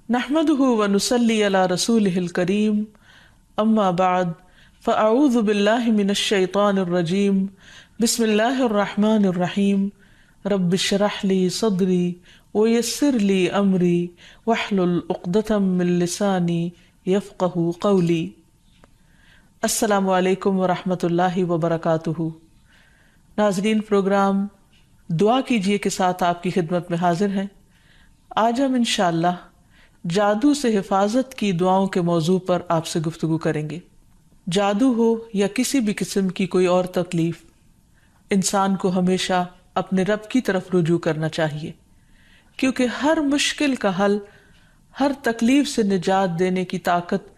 نحمده ونصلي على رسوله الكريم اما بعد فاعوذ بالله من الشيطان الرجيم بسم الله الرحمن الرحيم رب اشرح لي صدري ويسر لي امري واحلل عقدة من لساني يفقهوا قولي۔ السلام علیکم ورحمۃ اللہ وبرکاتہ۔ ناظرین، پروگرام دعا کیجئے کے ساتھ آپ کی خدمت میں حاضر ہیں۔ آج ہم انشاءاللہ جادو سے حفاظت کی دعاؤں کے موضوع پر آپ سے گفتگو کریں گے۔ جادو ہو یا کسی بھی قسم کی کوئی اور تکلیف، انسان کو ہمیشہ اپنے رب کی طرف رجوع کرنا چاہیے، کیونکہ ہر مشکل کا حل، ہر تکلیف سے نجات دینے کی طاقت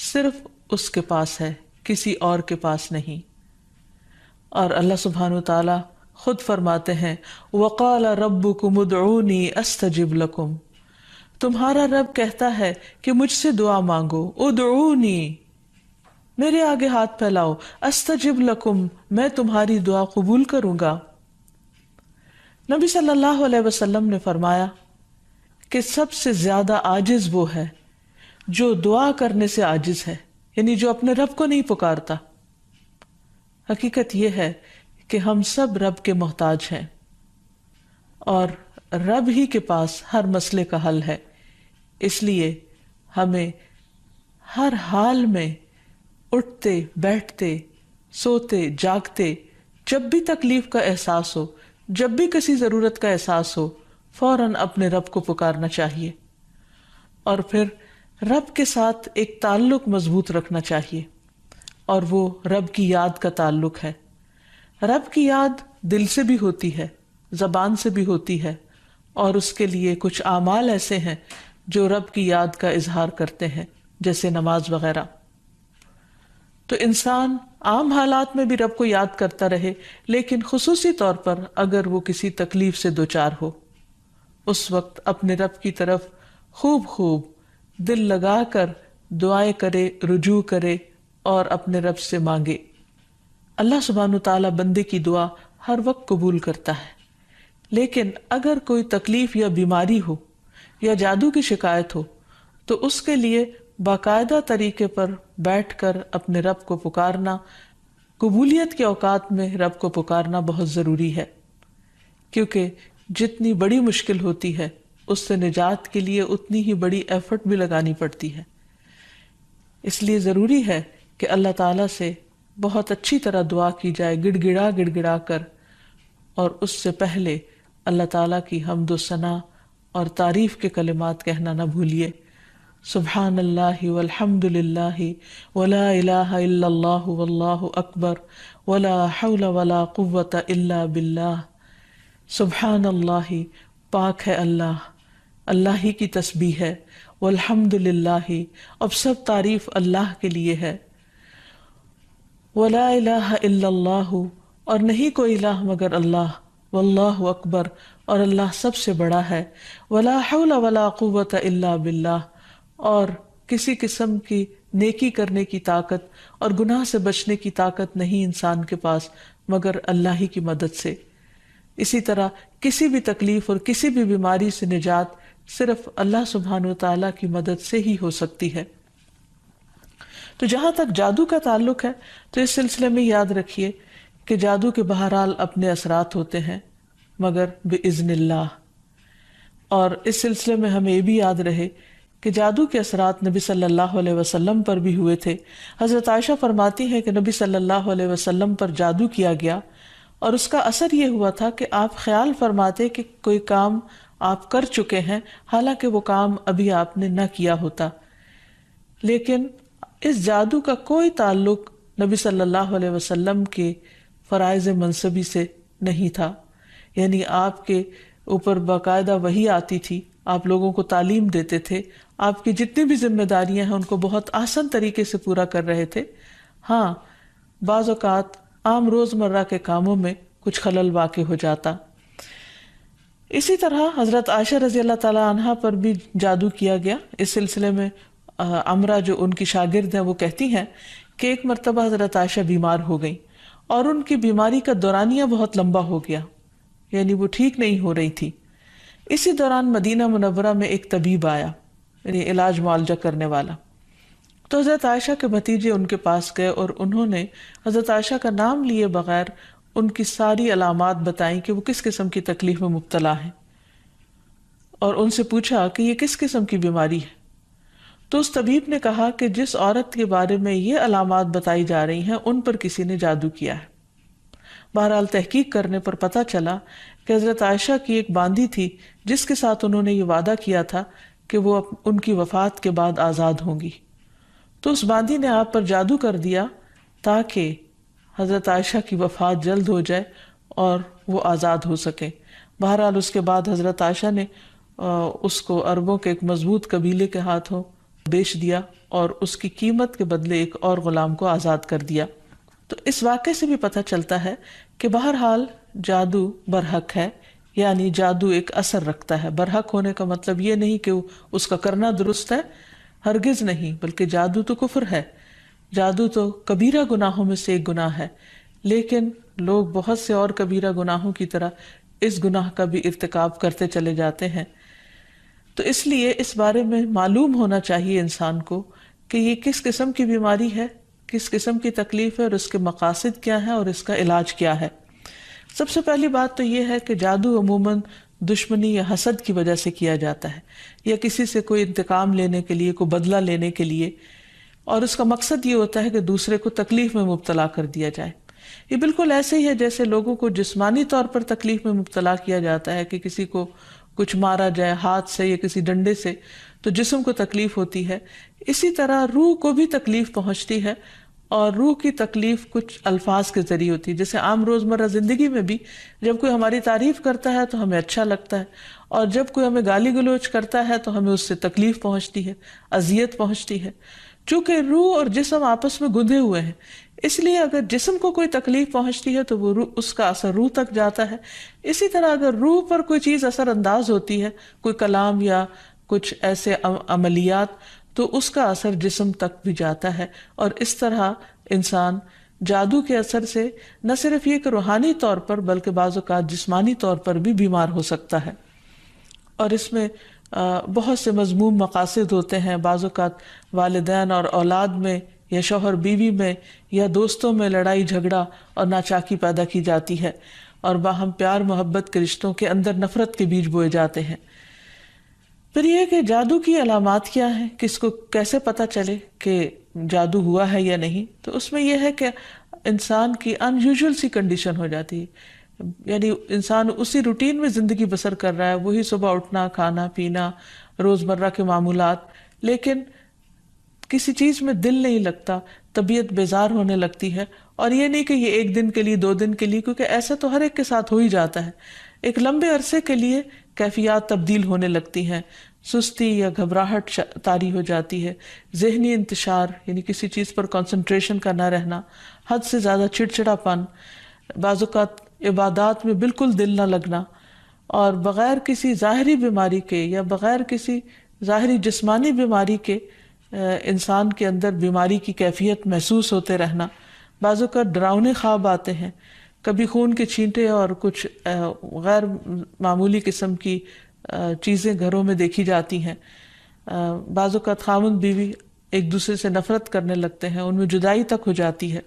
صرف اس کے پاس ہے، کسی اور کے پاس نہیں۔ اور اللہ سبحانہ وتعالی خود فرماتے ہیں وَقَالَ رَبُّكُمُ ادْعُونِي أَسْتَجِبْ لَكُمْ، تمہارا رب کہتا ہے کہ مجھ سے دعا مانگو، ادعونی، میرے آگے ہاتھ پھیلاؤ، استجب لکم، میں تمہاری دعا قبول کروں گا۔ نبی صلی اللہ علیہ وسلم نے فرمایا کہ سب سے زیادہ عاجز وہ ہے جو دعا کرنے سے عاجز ہے، یعنی جو اپنے رب کو نہیں پکارتا۔ حقیقت یہ ہے کہ ہم سب رب کے محتاج ہیں اور رب ہی کے پاس ہر مسئلے کا حل ہے، اس لیے ہمیں ہر حال میں اٹھتے بیٹھتے سوتے جاگتے جب بھی تکلیف کا احساس ہو، جب بھی کسی ضرورت کا احساس ہو، فوراً اپنے رب کو پکارنا چاہیے اور پھر رب کے ساتھ ایک تعلق مضبوط رکھنا چاہیے، اور وہ رب کی یاد کا تعلق ہے۔ رب کی یاد دل سے بھی ہوتی ہے، زبان سے بھی ہوتی ہے، اور اس کے لیے کچھ اعمال ایسے ہیں جو رب کی یاد کا اظہار کرتے ہیں، جیسے نماز وغیرہ۔ تو انسان عام حالات میں بھی رب کو یاد کرتا رہے، لیکن خصوصی طور پر اگر وہ کسی تکلیف سے دوچار ہو، اس وقت اپنے رب کی طرف خوب خوب دل لگا کر دعائیں کرے، رجوع کرے اور اپنے رب سے مانگے۔ اللہ سبحانہ تعالیٰ بندے کی دعا ہر وقت قبول کرتا ہے، لیکن اگر کوئی تکلیف یا بیماری ہو یا جادو کی شکایت ہو تو اس کے لیے باقاعدہ طریقے پر بیٹھ کر اپنے رب کو پکارنا، قبولیت کے اوقات میں رب کو پکارنا بہت ضروری ہے، کیونکہ جتنی بڑی مشکل ہوتی ہے اس سے نجات کے لیے اتنی ہی بڑی ایفرٹ بھی لگانی پڑتی ہے۔ اس لیے ضروری ہے کہ اللہ تعالیٰ سے بہت اچھی طرح دعا کی جائے، گڑ گڑا کر، اور اس سے پہلے اللہ تعالیٰ کی حمد و ثنا اور تعریف کے کلمات کہنا نہ بھولیے۔ سبحان اللہ والحمد للہ ولا الہ الا اللہ واللہ اکبر ولا حول ولا قوة الا باللہ۔ سبحان اللہ، پاک ہے اللہ، اللہ ہی کی تسبیح ہے، والحمد للہ، اب سب تعریف اللہ کے لیے ہے، ولا الہ الا اللہ، اور نہیں کوئی الہ مگر اللہ، واللہ اکبر، اور اللہ سب سے بڑا ہے، ولا حول ولا قوت الا باللہ، اور کسی قسم کی نیکی کرنے کی طاقت اور گناہ سے بچنے کی طاقت نہیں انسان کے پاس مگر اللہ ہی کی مدد سے۔ اسی طرح کسی بھی تکلیف اور کسی بھی بیماری سے نجات صرف اللہ سبحانہ وتعالیٰ کی مدد سے ہی ہو سکتی ہے۔ تو جہاں تک جادو کا تعلق ہے تو اس سلسلے میں یاد رکھیے کہ جادو کے بہرحال اپنے اثرات ہوتے ہیں مگر بإذن اللہ، اور اس سلسلے میں ہمیں یہ بھی یاد رہے کہ جادو کے اثرات نبی صلی اللہ علیہ وسلم پر بھی ہوئے تھے۔ حضرت عائشہ فرماتی ہیں کہ نبی صلی اللہ علیہ وسلم پر جادو کیا گیا اور اس کا اثر یہ ہوا تھا کہ آپ خیال فرماتے کہ کوئی کام آپ کر چکے ہیں، حالانکہ وہ کام ابھی آپ نے نہ کیا ہوتا، لیکن اس جادو کا کوئی تعلق نبی صلی اللہ علیہ وسلم کے فرائض منصبی سے نہیں تھا، یعنی آپ کے اوپر باقاعدہ وحی آتی تھی، آپ لوگوں کو تعلیم دیتے تھے، آپ کی جتنی بھی ذمہ داریاں ہیں ان کو بہت آسان طریقے سے پورا کر رہے تھے۔ ہاں، بعض اوقات عام روزمرہ کے کاموں میں کچھ خلل واقع ہو جاتا۔ اسی طرح حضرت عائشہ رضی اللہ تعالی عنہا پر بھی جادو کیا گیا۔ اس سلسلے میں عمرہ جو ان کی شاگرد ہیں وہ کہتی ہیں کہ ایک مرتبہ حضرت عائشہ بیمار ہو گئی اور ان کی بیماری کا دورانیہ بہت لمبا ہو گیا، یعنی وہ ٹھیک نہیں ہو رہی تھی۔ اسی دوران مدینہ منورہ میں ایک طبیب آیا یعنی علاج معالجہ کرنے والا۔ تو حضرت عائشہ کے بھتیجے ان کے پاس گئے اور انہوں نے حضرت عائشہ کا نام لیے بغیر ان کی ساری علامات بتائیں کہ وہ کس قسم کی تکلیف میں مبتلا ہیں، اور ان سے پوچھا کہ یہ کس قسم کی بیماری ہے۔ تو اس طبیب نے کہا کہ جس عورت کے بارے میں یہ علامات بتائی جا رہی ہیں ان پر کسی نے جادو کیا ہے۔ بہرحال تحقیق کرنے پر پتہ چلا کہ حضرت عائشہ کی ایک باندی تھی جس کے ساتھ انہوں نے یہ وعدہ کیا تھا کہ وہ ان کی وفات کے بعد آزاد ہوں گی۔ تو اس باندی نے آپ پر جادو کر دیا تاکہ حضرت عائشہ کی وفات جلد ہو جائے اور وہ آزاد ہو سکے۔ بہرحال اس کے بعد حضرت عائشہ نے اس کو عربوں کے ایک مضبوط قبیلے کے ہاتھوں بیچ دیا اور اس کی قیمت کے بدلے ایک اور غلام کو آزاد کر دیا۔ تو اس واقعے سے بھی پتہ چلتا ہے کہ بہرحال جادو برحق ہے، یعنی جادو ایک اثر رکھتا ہے۔ برحق ہونے کا مطلب یہ نہیں کہ اس کا کرنا درست ہے، ہرگز نہیں، بلکہ جادو تو کفر ہے، جادو تو کبیرہ گناہوں میں سے ایک گناہ ہے، لیکن لوگ بہت سے اور کبیرہ گناہوں کی طرح اس گناہ کا بھی ارتکاب کرتے چلے جاتے ہیں۔ تو اس لیے اس بارے میں معلوم ہونا چاہیے انسان کو کہ یہ کس قسم کی بیماری ہے، کس قسم کی تکلیف ہے، اور اس کے مقاصد کیا ہیں اور اس کا علاج کیا ہے۔ سب سے پہلی بات تو یہ ہے کہ جادو عموماً دشمنی یا حسد کی وجہ سے کیا جاتا ہے، یا کسی سے کوئی انتقام لینے کے لیے، کوئی بدلہ لینے کے لیے، اور اس کا مقصد یہ ہوتا ہے کہ دوسرے کو تکلیف میں مبتلا کر دیا جائے۔ یہ بالکل ایسے ہی ہے جیسے لوگوں کو جسمانی طور پر تکلیف میں مبتلا کیا جاتا ہے کہ کسی کو کچھ مارا جائے ہاتھ سے یا کسی ڈنڈے سے تو جسم کو تکلیف ہوتی ہے، اسی طرح روح کو بھی تکلیف پہنچتی ہے، اور روح کی تکلیف کچھ الفاظ کے ذریعے ہوتی ہے۔ جیسے عام روزمرہ زندگی میں بھی جب کوئی ہماری تعریف کرتا ہے تو ہمیں اچھا لگتا ہے، اور جب کوئی ہمیں گالی گلوچ کرتا ہے تو ہمیں اس سے تکلیف پہنچتی ہے، اذیت پہنچتی ہے۔ چونکہ روح اور جسم آپس میں گندھے ہوئے ہیں، اس لیے اگر جسم کو کوئی تکلیف پہنچتی ہے تو وہ روح، اس کا اثر روح تک جاتا ہے۔ اسی طرح اگر روح پر کوئی چیز اثر انداز ہوتی ہے، کوئی کلام یا کچھ ایسے عملیات، تو اس کا اثر جسم تک بھی جاتا ہے۔ اور اس طرح انسان جادو کے اثر سے نہ صرف یہ کہ روحانی طور پر بلکہ بعض اوقات جسمانی طور پر بھی بیمار ہو سکتا ہے، اور اس میں بہت سے مذموم مقاصد ہوتے ہیں۔ بعض اوقات والدین اور اولاد میں، یا شوہر بیوی میں، یا دوستوں میں لڑائی جھگڑا اور ناچاکی پیدا کی جاتی ہے، اور باہم پیار محبت کے رشتوں کے اندر نفرت کے بیج بوئے جاتے ہیں۔ پھر یہ کہ جادو کی علامات کیا ہیں، کس کو کیسے پتہ چلے کہ جادو ہوا ہے یا نہیں، تو اس میں یہ ہے کہ انسان کی ان یوزول سی کنڈیشن ہو جاتی ہے، یعنی انسان اسی روٹین میں زندگی بسر کر رہا ہے، وہی صبح اٹھنا، کھانا پینا، روزمرہ کے معمولات، لیکن کسی چیز میں دل نہیں لگتا، طبیعت بیزار ہونے لگتی ہے۔ اور یہ نہیں کہ یہ ایک دن کے لیے، 2 دن کے لیے، کیونکہ ایسا تو ہر ایک کے ساتھ ہو ہی جاتا ہے، ایک لمبے عرصے کے لیے کیفیات تبدیل ہونے لگتی ہیں، سستی یا گھبراہٹ طاری ہو جاتی ہے، ذہنی انتشار یعنی کسی چیز پر کنسنٹریشن کا نہ رہنا، حد سے زیادہ چڑچڑا پن، بعض اوقات عبادات میں بالکل دل نہ لگنا، اور بغیر کسی ظاہری بیماری کے یا بغیر کسی ظاہری جسمانی بیماری کے انسان کے اندر بیماری کی کیفیت محسوس ہوتے رہنا۔ بعض اوقات ڈراؤنے خواب آتے ہیں، کبھی خون کے چھینٹے اور کچھ غیر معمولی قسم کی چیزیں گھروں میں دیکھی جاتی ہیں۔ بعض اوقات خاوند بیوی ایک دوسرے سے نفرت کرنے لگتے ہیں، ان میں جدائی تک ہو جاتی ہے۔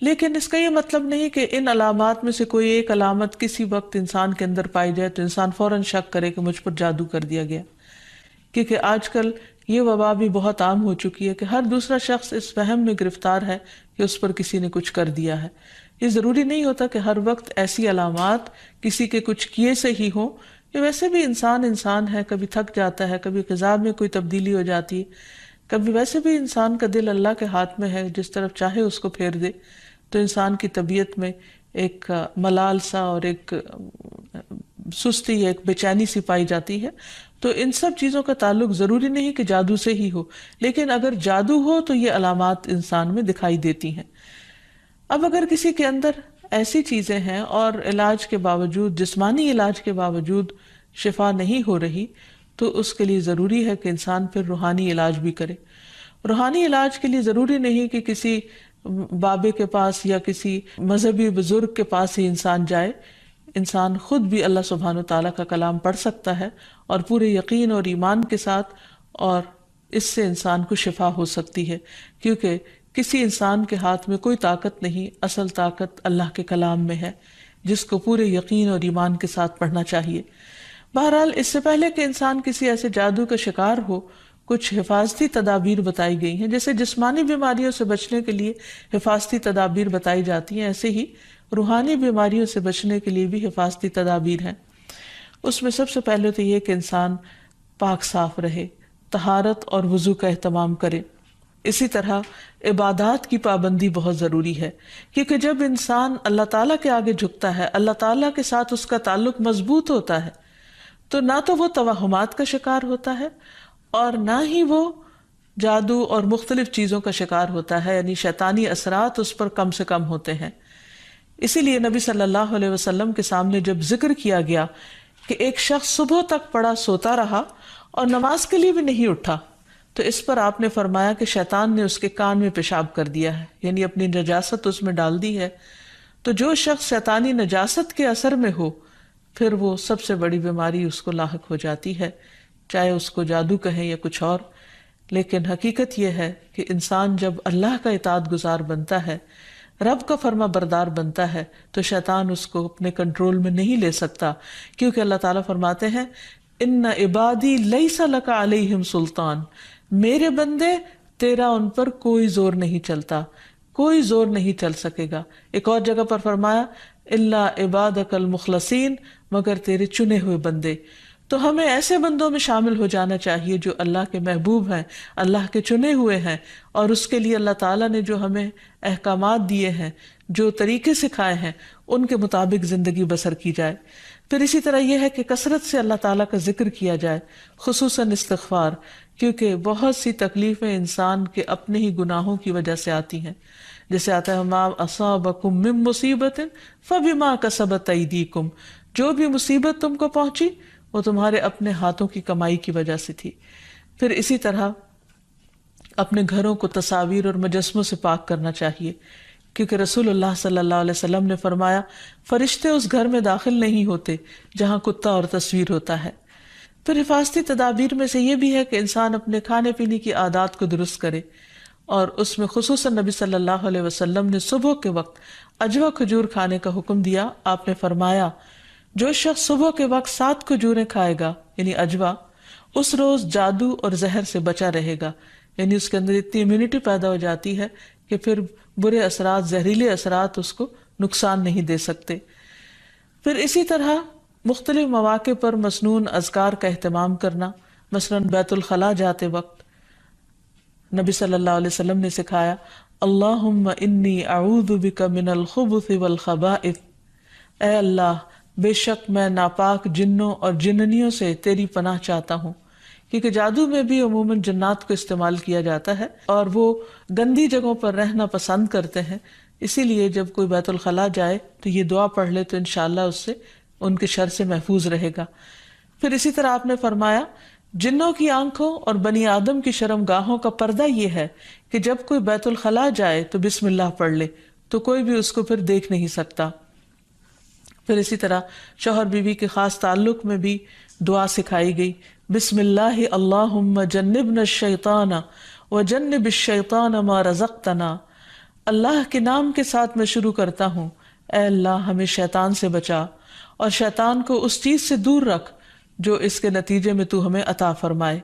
لیکن اس کا یہ مطلب نہیں کہ ان علامات میں سے کوئی ایک علامت کسی وقت انسان کے اندر پائی جائے تو انسان فوراً شک کرے کہ مجھ پر جادو کر دیا گیا، کیونکہ آج کل یہ وبا بھی بہت عام ہو چکی ہے کہ ہر دوسرا شخص اس وہم میں گرفتار ہے کہ اس پر کسی نے کچھ کر دیا ہے۔ یہ ضروری نہیں ہوتا کہ ہر وقت ایسی علامات کسی کے کچھ کیے سے ہی ہوں، کہ ویسے بھی انسان ہے، کبھی تھک جاتا ہے، کبھی غذا میں کوئی تبدیلی ہو جاتی ہے، کبھی ویسے بھی انسان کا دل اللہ کے ہاتھ میں ہے، جس طرف چاہے اس کو پھیر دے، تو انسان کی طبیعت میں ایک ملال سا اور ایک سستی یا ایک بے چینی سی پائی جاتی ہے۔ تو ان سب چیزوں کا تعلق ضروری نہیں کہ جادو سے ہی ہو، لیکن اگر جادو ہو تو یہ علامات انسان میں دکھائی دیتی ہیں۔ اب اگر کسی کے اندر ایسی چیزیں ہیں اور علاج کے باوجود، جسمانی علاج کے باوجود شفا نہیں ہو رہی، تو اس کے لیے ضروری ہے کہ انسان پھر روحانی علاج بھی کرے۔ روحانی علاج کے لیے ضروری نہیں کہ کسی بابے کے پاس یا کسی مذہبی بزرگ کے پاس ہی انسان جائے، انسان خود بھی اللہ سبحانہ و تعالیٰ کا کلام پڑھ سکتا ہے اور پورے یقین اور ایمان کے ساتھ، اور اس سے انسان کو شفا ہو سکتی ہے، کیونکہ کسی انسان کے ہاتھ میں کوئی طاقت نہیں، اصل طاقت اللہ کے کلام میں ہے، جس کو پورے یقین اور ایمان کے ساتھ پڑھنا چاہیے۔ بہرحال اس سے پہلے کہ انسان کسی ایسے جادو کا شکار ہو، کچھ حفاظتی تدابیر بتائی گئی ہیں۔ جیسے جسمانی بیماریوں سے بچنے کے لیے حفاظتی تدابیر بتائی جاتی ہیں، ایسے ہی روحانی بیماریوں سے بچنے کے لیے بھی حفاظتی تدابیر ہیں۔ اس میں سب سے پہلے تو یہ کہ انسان پاک صاف رہے، طہارت اور وضو کا اہتمام کرے۔ اسی طرح عبادات کی پابندی بہت ضروری ہے، کیونکہ جب انسان اللہ تعالیٰ کے آگے جھکتا ہے، اللہ تعالیٰ کے ساتھ اس کا تعلق مضبوط ہوتا ہے، تو نہ تو وہ توہمات کا شکار ہوتا ہے اور نہ ہی وہ جادو اور مختلف چیزوں کا شکار ہوتا ہے، یعنی شیطانی اثرات اس پر کم سے کم ہوتے ہیں۔ اسی لیے نبی صلی اللہ علیہ وسلم کے سامنے جب ذکر کیا گیا کہ ایک شخص صبح تک پڑا سوتا رہا اور نماز کے لیے بھی نہیں اٹھا، تو اس پر آپ نے فرمایا کہ شیطان نے اس کے کان میں پیشاب کر دیا ہے، یعنی اپنی نجاست اس میں ڈال دی ہے۔ تو جو شخص شیطانی نجاست کے اثر میں ہو، پھر وہ سب سے بڑی بیماری اس کو لاحق ہو جاتی ہے، چاہے اس کو جادو کہیں یا کچھ اور۔ لیکن حقیقت یہ ہے کہ انسان جب اللہ کا اطاعت گزار بنتا ہے، رب کا فرما بردار بنتا ہے، تو شیطان اس کو اپنے کنٹرول میں نہیں لے سکتا، کیونکہ اللہ تعالیٰ فرماتے ہیں ان عبادی لیس لک علیہم سلطان، میرے بندے تیرا ان پر کوئی زور نہیں چلتا، کوئی زور نہیں چل سکے گا۔ ایک اور جگہ پر فرمایا الا عبادک المخلصین، مگر تیرے چنے ہوئے بندے۔ تو ہمیں ایسے بندوں میں شامل ہو جانا چاہیے جو اللہ کے محبوب ہیں، اللہ کے چنے ہوئے ہیں، اور اس کے لیے اللہ تعالیٰ نے جو ہمیں احکامات دیے ہیں، جو طریقے سکھائے ہیں، ان کے مطابق زندگی بسر کی جائے۔ پھر اسی طرح یہ ہے کہ کثرت سے اللہ تعالیٰ کا ذکر کیا جائے، خصوصاً استغفار، کیونکہ بہت سی تکلیفیں انسان کے اپنے ہی گناہوں کی وجہ سے آتی ہیں۔ جیسے آتا ہے ما اصابکم من مصیبت فبما کسبت ایدیکم، جو بھی مصیبت تم کو پہنچی وہ تمہارے اپنے ہاتھوں کی کمائی کی وجہ سے تھی۔ پھر اسی طرح اپنے گھروں کو تصاویر اور مجسموں سے پاک کرنا چاہیے، کیونکہ رسول اللہ صلی اللہ علیہ وسلم نے فرمایا فرشتے اس گھر میں داخل نہیں ہوتے جہاں کتا اور تصویر ہوتا ہے۔ پھر حفاظتی تدابیر میں سے یہ بھی ہے کہ انسان اپنے کھانے پینے کی عادات کو درست کرے، اور اس میں خصوصاً نبی صلی اللہ علیہ وسلم نے صبح کے وقت عجوہ کھجور کھانے کا حکم دیا۔ آپ نے فرمایا جو شخص صبح کے وقت 7 کھجوریں کھائے گا، یعنی عجوہ، اس روز جادو اور زہر سے بچا رہے گا، یعنی اس کے اندر اتنی امیونٹی پیدا ہو جاتی ہے کہ پھر برے اثرات، زہریلے اثرات اس کو نقصان نہیں دے سکتے۔ پھر اسی طرح مختلف مواقع پر مسنون اذکار کا اہتمام کرنا، مثلاً بیت الخلاء جاتے وقت نبی صلی اللہ علیہ وسلم نے سکھایا اللہم انی اعوذ بک من الخبث والخبائث، اے اللہ بے شک میں ناپاک جنوں اور جننیوں سے تیری پناہ چاہتا ہوں، کیونکہ جادو میں بھی عموماً جنات کو استعمال کیا جاتا ہے اور وہ گندی جگہوں پر رہنا پسند کرتے ہیں، اسی لیے جب کوئی بیت الخلاء جائے تو یہ دعا پڑھ لے تو انشاءاللہ اس سے ان کے شر سے محفوظ رہے گا۔ پھر اسی طرح آپ نے فرمایا جنوں کی آنکھوں اور بنی آدم کی شرم گاہوں کا پردہ یہ ہے کہ جب کوئی بیت الخلاء جائے تو بسم اللہ پڑھ لے، تو کوئی بھی اس کو پھر دیکھ نہیں سکتا۔ پھر اسی طرح شوہر بیوی کے خاص تعلق میں بھی دعا سکھائی گئی، بسم اللہ اللہم جنبنا الشیطان وجنب الشیطان ما رزقتنا، اللہ کے نام کے ساتھ میں شروع کرتا ہوں، اے اللہ ہمیں شیطان سے بچا اور شیطان کو اس چیز سے دور رکھ جو اس کے نتیجے میں تو ہمیں عطا فرمائے۔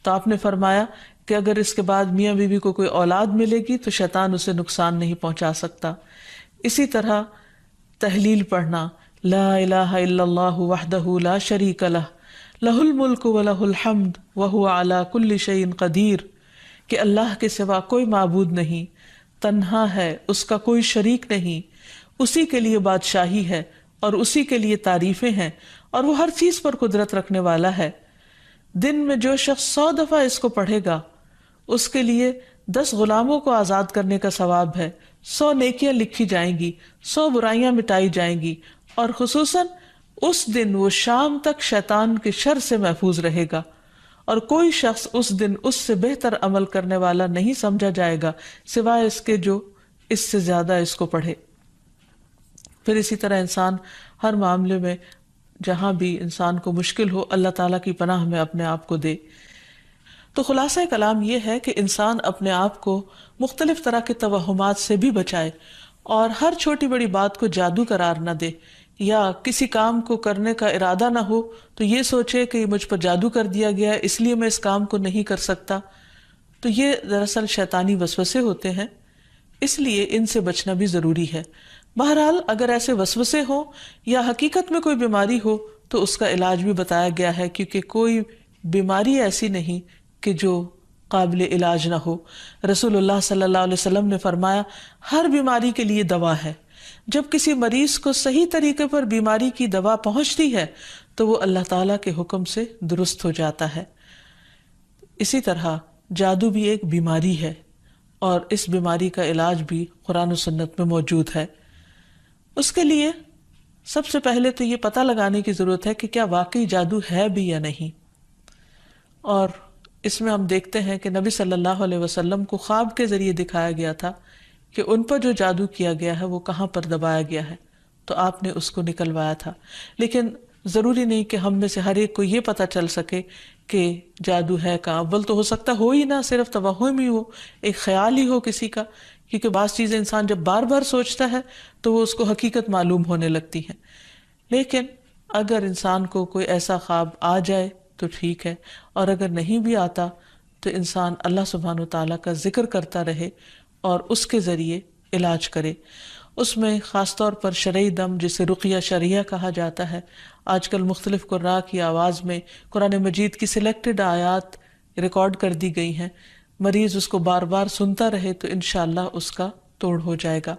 تو آپ نے فرمایا کہ اگر اس کے بعد میاں بیوی کو کوئی اولاد ملے گی تو شیطان اسے نقصان نہیں پہنچا سکتا۔ اسی طرح تحلیل پڑھنا، لا الہ الا اللہ وحدہ لا شریک لہ لہ الملک ولہ الحمد وہو علی کل شیء قدیر، کہ اللہ کے سوا کوئی معبود نہیں، تنہا ہے، اس کا کوئی شریک نہیں، اسی کے لیے بادشاہی ہے اور اسی کے لیے تعریفیں ہیں، اور وہ ہر چیز پر قدرت رکھنے والا ہے۔ دن میں جو شخص 100 دفعہ اس کو پڑھے گا اس کے لیے 10 غلاموں کو آزاد کرنے کا ثواب ہے، 100 نیکیاں لکھی جائیں گی، 100 برائیاں مٹائی جائیں گی، اور خصوصاً اس دن وہ شام تک شیطان کے شر سے محفوظ رہے گا، اور کوئی شخص اس دن اس سے بہتر عمل کرنے والا نہیں سمجھا جائے گا سوائے اس کے جو اس سے زیادہ اس کو پڑھے۔ پھر اسی طرح انسان ہر معاملے میں جہاں بھی انسان کو مشکل ہو اللہ تعالیٰ کی پناہ میں اپنے آپ کو دے۔ تو خلاصہ کلام یہ ہے کہ انسان اپنے آپ کو مختلف طرح کے توہمات سے بھی بچائے اور ہر چھوٹی بڑی بات کو جادو قرار نہ دے، یا کسی کام کو کرنے کا ارادہ نہ ہو تو یہ سوچے کہ یہ مجھ پر جادو کر دیا گیا ہے اس لیے میں اس کام کو نہیں کر سکتا۔ تو یہ دراصل شیطانی وسوسے ہوتے ہیں، اس لیے ان سے بچنا بھی ضروری ہے۔ بہرحال اگر ایسے وسوسے ہوں یا حقیقت میں کوئی بیماری ہو تو اس کا علاج بھی بتایا گیا ہے، کیونکہ کوئی بیماری ایسی نہیں کہ جو قابل علاج نہ ہو۔ رسول اللہ صلی اللہ علیہ وسلم نے فرمایا ہر بیماری کے لیے دوا ہے۔ جب کسی مریض کو صحیح طریقے پر بیماری کی دوا پہنچتی ہے تو وہ اللہ تعالیٰ کے حکم سے درست ہو جاتا ہے۔ اسی طرح جادو بھی ایک بیماری ہے اور اس بیماری کا علاج بھی قرآن و سنت میں موجود ہے۔ اس کے لیے سب سے پہلے تو یہ پتہ لگانے کی ضرورت ہے کہ کیا واقعی جادو ہے بھی یا نہیں، اور اس میں ہم دیکھتے ہیں کہ نبی صلی اللہ علیہ وسلم کو خواب کے ذریعے دکھایا گیا تھا کہ ان پر جو جادو کیا گیا ہے وہ کہاں پر دبایا گیا ہے، تو آپ نے اس کو نکلوایا تھا۔ لیکن ضروری نہیں کہ ہم میں سے ہر ایک کو یہ پتہ چل سکے کہ جادو ہے کہاں۔ اول تو ہو سکتا ہو ہی نہ، صرف توہم ہی ہو، ایک خیال ہی ہو کسی کا، کیونکہ بعض چیزیں انسان جب بار بار سوچتا ہے تو وہ اس کو حقیقت معلوم ہونے لگتی ہیں۔ لیکن اگر انسان کو کوئی ایسا خواب آ جائے تو ٹھیک ہے، اور اگر نہیں بھی آتا تو انسان اللہ سبحانہ و تعالیٰ کا ذکر کرتا رہے اور اس کے ذریعے علاج کرے۔ اس میں خاص طور پر شرعی دم جسے رقیہ شرعیہ کہا جاتا ہے، آج کل مختلف قراء کی آواز میں قرآن مجید کی سلیکٹڈ آیات ریکارڈ کر دی گئی ہیں، مریض اس کو بار بار سنتا رہے تو انشاءاللہ اس کا توڑ ہو جائے گا۔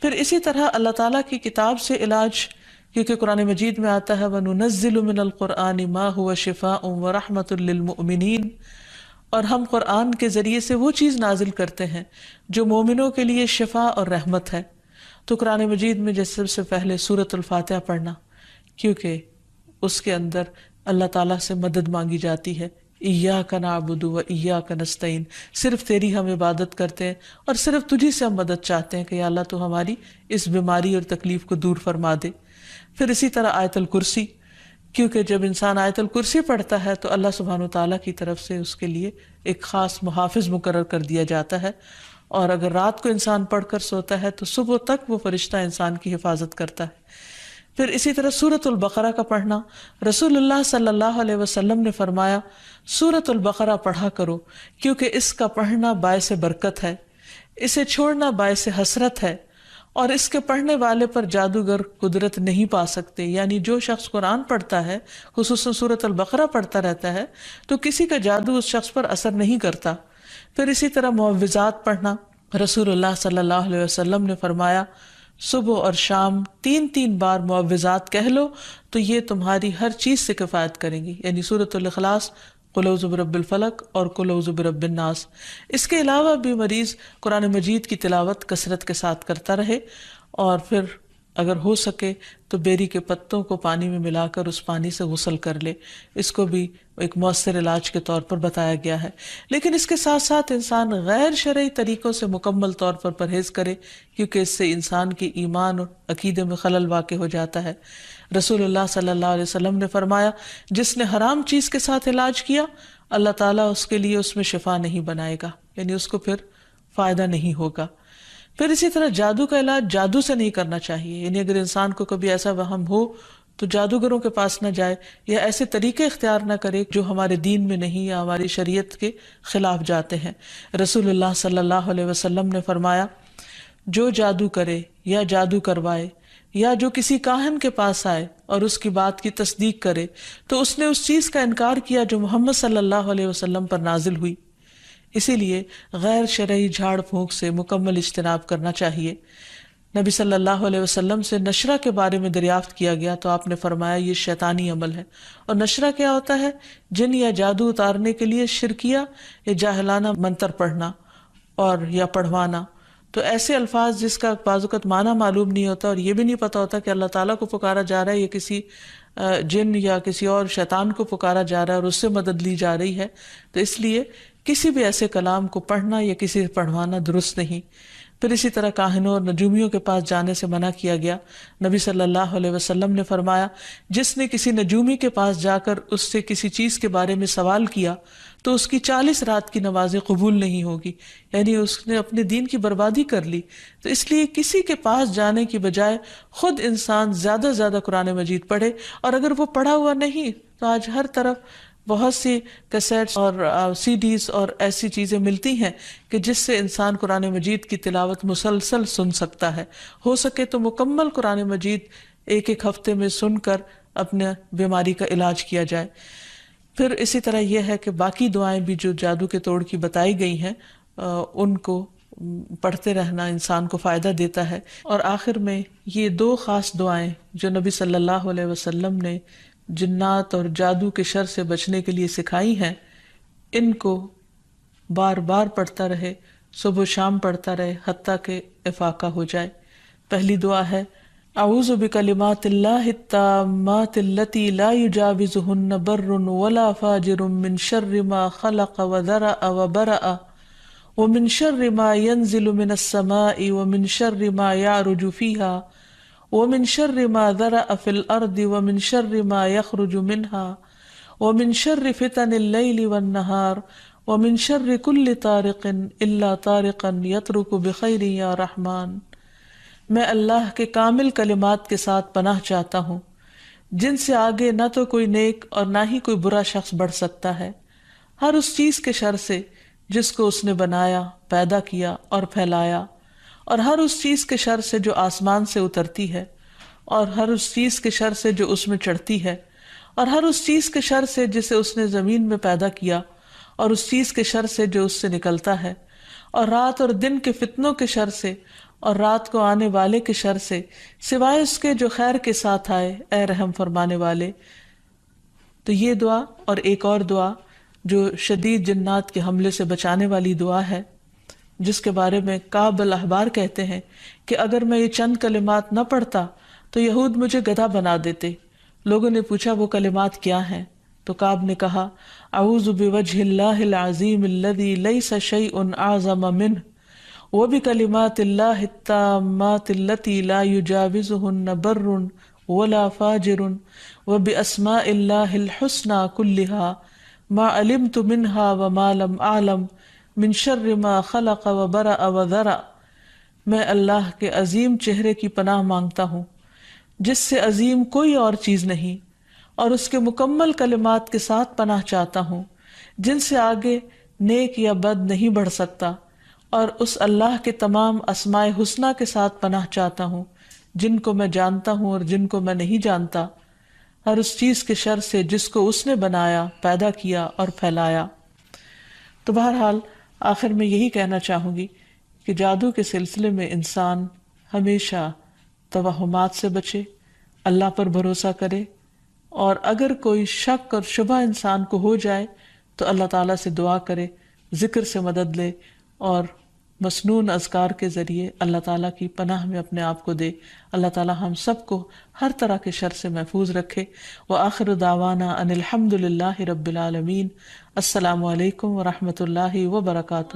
پھر اسی طرح اللہ تعالیٰ کی کتاب سے علاج، کیونکہ قرآن مجید میں آتا ہے وَنُنَزِّلُ مِنَ الْقُرْآنِ مَا هُوَ شِفَاءٌ وَرَحْمَةٌ لِّلْمُؤْمِنِينَ، اور ہم قرآن کے ذریعے سے وہ چیز نازل کرتے ہیں جو مومنوں کے لیے شفا اور رحمت ہے۔ تو قرآن مجید میں جیسے سب سے پہلے سورۃ الفاتحہ پڑھنا، کیونکہ اس کے اندر اللہ تعالیٰ سے مدد مانگی جاتی ہے، ایاک نعبد و ایاک نستعین، صرف تیری ہم عبادت کرتے ہیں اور صرف تجھی سے ہم مدد چاہتے ہیں کہ یا اللہ تو ہماری اس بیماری اور تکلیف کو دور فرما دے۔ پھر اسی طرح آیت الکرسی، کیونکہ جب انسان آیت الکرسی پڑھتا ہے تو اللہ سبحانہ و تعالیٰ کی طرف سے اس کے لیے ایک خاص محافظ مقرر کر دیا جاتا ہے، اور اگر رات کو انسان پڑھ کر سوتا ہے تو صبح تک وہ فرشتہ انسان کی حفاظت کرتا ہے۔ پھر اسی طرح سورۃ البقرہ کا پڑھنا، رسول اللہ صلی اللہ علیہ وسلم نے فرمایا سورۃ البقرہ پڑھا کرو، کیونکہ اس کا پڑھنا باعث برکت ہے، اسے چھوڑنا باعث حسرت ہے، اور اس کے پڑھنے والے پر جادوگر قدرت نہیں پا سکتے۔ یعنی جو شخص قرآن پڑھتا ہے، خصوصاً سورۃ البقرہ پڑھتا رہتا ہے، تو کسی کا جادو اس شخص پر اثر نہیں کرتا۔ پھر اسی طرح معوذات پڑھنا، رسول اللہ صلی اللہ علیہ وسلم نے فرمایا صبح اور شام 3 بار معوذات کہہ لو تو یہ تمہاری ہر چیز سے کفایت کریں گی، یعنی سورۃ الاخلاص، قل اعوذ برب الفلق اور قل اعوذ برب الناس۔ اس کے علاوہ بھی مریض قرآن مجید کی تلاوت کثرت کے ساتھ کرتا رہے، اور پھر اگر ہو سکے تو بیری کے پتوں کو پانی میں ملا کر اس پانی سے غسل کر لے، اس کو بھی ایک مؤثر علاج کے طور پر بتایا گیا ہے۔ لیکن اس کے ساتھ ساتھ انسان غیر شرعی طریقوں سے مکمل طور پر پرہیز کرے، کیونکہ اس سے انسان کی ایمان اور عقیدے میں خلل واقع ہو جاتا ہے۔ رسول اللہ صلی اللہ علیہ وسلم نے فرمایا جس نے حرام چیز کے ساتھ علاج کیا اللہ تعالیٰ اس کے لیے اس میں شفا نہیں بنائے گا، یعنی اس کو پھر فائدہ نہیں ہوگا۔ پھر اسی طرح جادو کا علاج جادو سے نہیں کرنا چاہیے، یعنی اگر انسان کو کبھی ایسا وہم ہو تو جادوگروں کے پاس نہ جائے یا ایسے طریقے اختیار نہ کرے جو ہمارے دین میں نہیں یا ہماری شریعت کے خلاف جاتے ہیں۔ رسول اللہ صلی اللہ علیہ وسلم نے فرمایا جو جادو کرے یا جادو کروائے یا جو کسی کاہن کے پاس آئے اور اس کی بات کی تصدیق کرے تو اس نے اس چیز کا انکار کیا جو محمد صلی اللہ علیہ وسلم پر نازل ہوئی۔ اسی لیے غیر شرعی جھاڑ پھونک سے مکمل اجتناب کرنا چاہیے۔ نبی صلی اللہ علیہ وسلم سے نشرہ کے بارے میں دریافت کیا گیا تو آپ نے فرمایا یہ شیطانی عمل ہے۔ اور نشرہ کیا ہوتا ہے؟ جن یا جادو اتارنے کے لیے شرکیہ یا جاہلانہ منتر پڑھنا اور یا پڑھوانا۔ تو ایسے الفاظ جس کا بعض اوقات معنی معلوم نہیں ہوتا اور یہ بھی نہیں پتا ہوتا کہ اللہ تعالیٰ کو پکارا جا رہا ہے یا کسی جن یا کسی اور شیطان کو پکارا جا رہا ہے اور اس سے مدد لی جا رہی ہے، تو اس لیے کسی بھی ایسے کلام کو پڑھنا یا کسی سے پڑھوانا درست نہیں۔ پھر اسی طرح کاہنوں اور نجومیوں کے پاس جانے سے منع کیا گیا۔ نبی صلی اللہ علیہ وسلم نے فرمایا، جس نے کسی نجومی کے پاس جا کر اس سے کسی چیز کے بارے میں سوال کیا تو اس کی 40 رات کی نمازیں قبول نہیں ہوگی، یعنی اس نے اپنے دین کی بربادی کر لی۔ تو اس لیے کسی کے پاس جانے کی بجائے خود انسان زیادہ سے زیادہ قرآن مجید پڑھے، اور اگر وہ پڑھا ہوا نہیں تو آج ہر طرف بہت سی کیسٹس اور سی ڈیز اور ایسی چیزیں ملتی ہیں کہ جس سے انسان قرآن مجید کی تلاوت مسلسل سن سکتا ہے۔ ہو سکے تو مکمل قرآن مجید ایک ایک ہفتے میں سن کر اپنے بیماری کا علاج کیا جائے۔ پھر اسی طرح یہ ہے کہ باقی دعائیں بھی جو جادو کے توڑ کی بتائی گئی ہیں ان کو پڑھتے رہنا انسان کو فائدہ دیتا ہے۔ اور آخر میں یہ 2 خاص دعائیں جو نبی صلی اللہ علیہ وسلم نے جنات اور جادو کے شر سے بچنے کے لیے سکھائی ہیں، ان کو بار بار پڑھتا رہے، صبح و شام پڑھتا رہے حتیٰ کہ افاقہ ہو جائے۔ پہلی دعا ہے اعوذ بکلمات اللہ التامات التی لا یجاوزہن بر ولا فاجر من شر ما خلق وذرأ وبرأ ومن شر ما ينزل من السماء ومن شر ما يعرج فيها ومن شر ما ذرأ في الأرض ومن شر ما يخرج منها ومن شر فتن الليل والنهار ومن شر كل طارق إلا طارقا يطرق بخير يا رحمن۔ میں اللہ کے کامل کلمات کے ساتھ پناہ چاہتا ہوں جن سے آگے نہ تو کوئی نیک اور نہ ہی کوئی برا شخص بڑھ سکتا ہے، ہر اس چیز کے شر سے جس کو اس نے بنایا، پیدا کیا اور پھیلایا، اور ہر اس چیز کے شر سے جو آسمان سے اترتی ہے، اور ہر اس چیز کے شر سے جو اس میں چڑھتی ہے، اور ہر اس چیز کے شر سے جسے اس نے زمین میں پیدا کیا، اور اس چیز کے شر سے جو اس سے نکلتا ہے، اور رات اور دن کے فتنوں کے شر سے، اور رات کو آنے والے کے شر سے، سوائے اس کے جو خیر کے ساتھ آئے، اے رحم فرمانے والے۔ تو یہ دعا اور ایک اور دعا جو شدید جنات کے حملے سے بچانے والی دعا ہے، جس کے بارے میں کعب الاحبار کہتے ہیں کہ اگر میں یہ چند کلمات نہ پڑھتا تو یہود مجھے گدھا بنا دیتے۔ لوگوں نے پوچھا وہ کلمات کیا ہیں؟ تو کعب نے کہا اعوذ بوجہ اللہ العظیم الذی لیس شیء اعظم منہ وبکلمات اللہ التامات التی لا یجاوزہن بر ولا فاجر وباسماء اللہ الحسنى كلها ما علمت منها وما لم اعلم من شر ما خلق وبرأ وذرأ۔ میں اللہ کے عظیم چہرے کی پناہ مانگتا ہوں جس سے عظیم کوئی اور چیز نہیں، اور اس کے مکمل کلمات کے ساتھ پناہ چاہتا ہوں جن سے آگے نیک یا بد نہیں بڑھ سکتا، اور اس اللہ کے تمام اسماء حسنہ کے ساتھ پناہ چاہتا ہوں جن کو میں جانتا ہوں اور جن کو میں نہیں جانتا، ہر اس چیز کے شر سے جس کو اس نے بنایا، پیدا کیا اور پھیلایا۔ تو بہرحال آخر میں یہی کہنا چاہوں گی کہ جادو کے سلسلے میں انسان ہمیشہ توہمات سے بچے، اللہ پر بھروسہ کرے، اور اگر کوئی شک اور شبہ انسان کو ہو جائے تو اللہ تعالیٰ سے دعا کرے، ذکر سے مدد لے، اور مسنون اذکار کے ذریعے اللہ تعالیٰ کی پناہ میں اپنے آپ کو دے۔ اللہ تعالیٰ ہم سب کو ہر طرح کے شر سے محفوظ رکھے۔ وآخر دعوانا ان الحمد للہ رب العالمین۔ السلام علیکم ورحمۃ اللہ وبرکاتہ۔